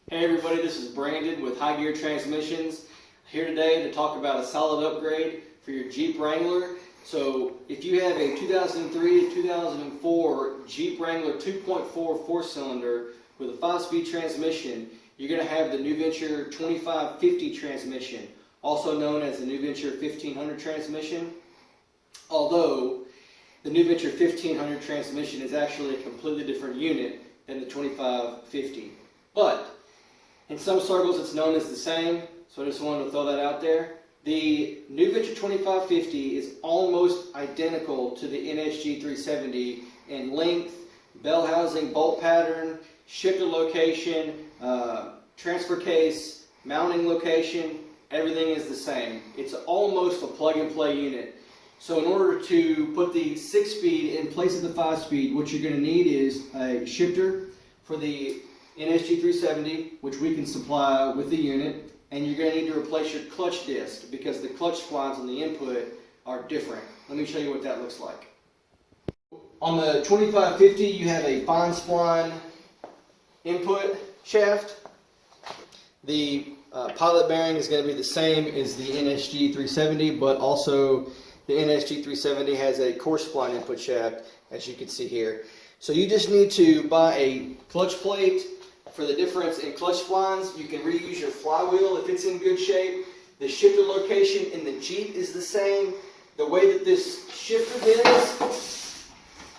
Hey everybody, this is Brandon with High Gear Transmissions, here today to talk about a solid upgrade for your Jeep Wrangler. So if you have a 2003 to 2004 Jeep Wrangler 2.4 4-cylinder with a 5-speed transmission, you're going to have the New Venture 2550 transmission, also known as the New Venture 1500 transmission. Although the New Venture 1500 transmission is actually a completely different unit than the 2550. But in some circles it's known as the same, so I just wanted to throw that out there. The New Venture 2550 is almost identical to the NSG370 in length, bell housing, bolt pattern, shifter location, transfer case, mounting location, everything is the same. It's almost a plug-and-play unit. So in order to put the 6-speed in place of the 5-speed, what you're going to need is a shifter for the NSG370, which we can supply with the unit, and you're going to need to replace your clutch disc because the clutch splines on the input are different. Let me show you what that looks like. On the 2550, you have a fine spline input shaft. The pilot bearing is going to be the same as the NSG370, but also the NSG370 has a coarse spline input shaft, as you can see here. So you just need to buy a clutch plate. For the difference in clutch splines, you can reuse your flywheel if it's in good shape. The shifter location in the Jeep is the same. The way that this shifter bends,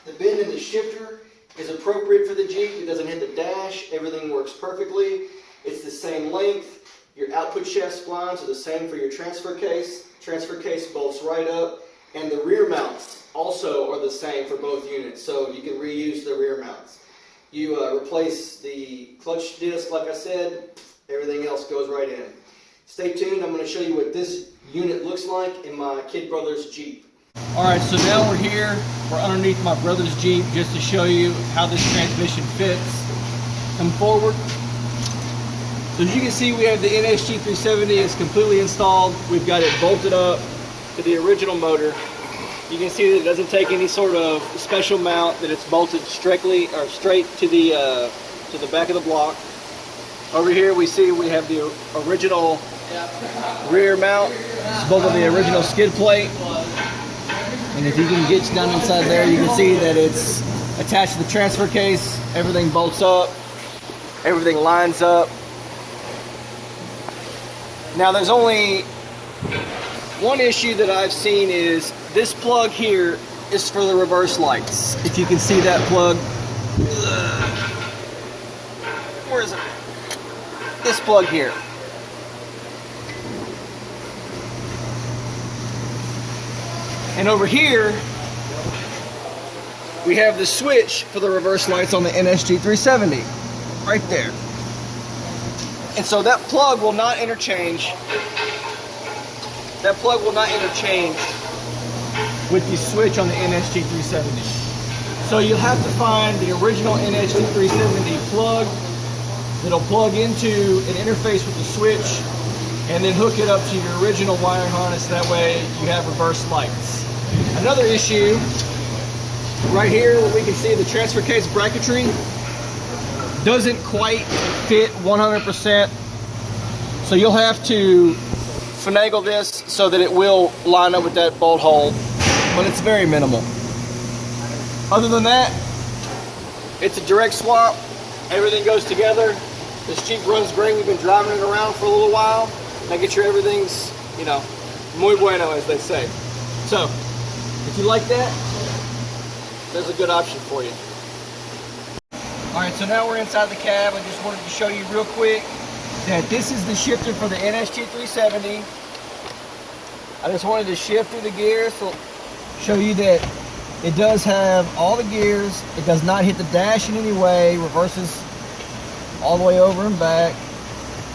the bend in the shifter is appropriate for the Jeep. It doesn't hit the dash. Everything works perfectly. It's the same length. Your output shaft splines are the same for your transfer case. Transfer case bolts right up. And the rear mounts also are the same for both units, so you can reuse the rear mounts. You replace the clutch disc, like I said, everything else goes right in. Stay tuned, I'm going to show you what this unit looks like in my kid brother's Jeep. Alright, so now we're here, we're underneath my brother's Jeep just to show you how this transmission fits. Come forward. So as you can see, we have the NSG370, it's completely installed. We've got it bolted up to the original motor. You can see that it doesn't take any sort of special mount, that it's bolted straight to the back of the block. Over here we see we have the original rear mount. It's bolted to the original skid plate. And if you can get down inside there, you can see that it's attached to the transfer case. Everything bolts up, everything lines up. Now there's only one issue that I've seen is this plug here is for the reverse lights. If you can see that plug. Where is it? This plug here. And over here, we have the switch for the reverse lights on the NSG370. Right there. And so that plug will not interchange. That plug will not interchange with the switch on the NSG370. So you'll have to find the original NSG370 plug that'll plug into an interface with the switch and then hook it up to your original wiring harness. That way you have reverse lights. Another issue, right here we can see the transfer case bracketry doesn't quite fit 100%. So you'll have to finagle this so that it will line up with that bolt hole, but it's very minimal. Other than that, it's a direct swap. Everything goes together. This Jeep runs great. We've been driving it around for a little while. Making sure everything's, muy bueno, as they say. So, if you like that, there's a good option for you. Alright, so now we're inside the cab. I just wanted to show you real quick that this is the shifter for the NSG370. I just wanted to shift through the gears to show you that it does have all the gears. It does not hit the dash in any way. Reverses all the way over and back.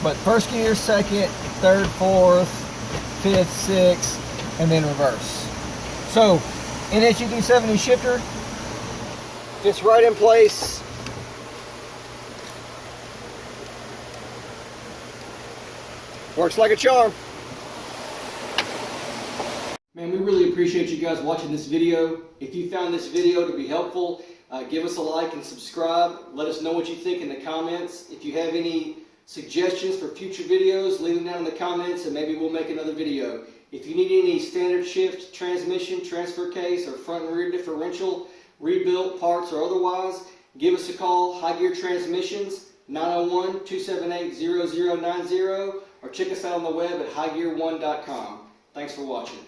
But first gear, second, third, fourth, fifth, sixth, and then reverse. So, NSG370 shifter fits right in place. Works like a charm. Man, we really appreciate you guys watching this video. If you found this video to be helpful, give us a like and subscribe. Let us know what you think in the comments. If you have any suggestions for future videos, leave them down in the comments and maybe we'll make another video. If you need any standard shift, transmission, transfer case, or front and rear differential, rebuilt parts or otherwise, give us a call, High Gear Transmissions, 901-278-0090, or check us out on the web at highgear1.com. Thanks for watching.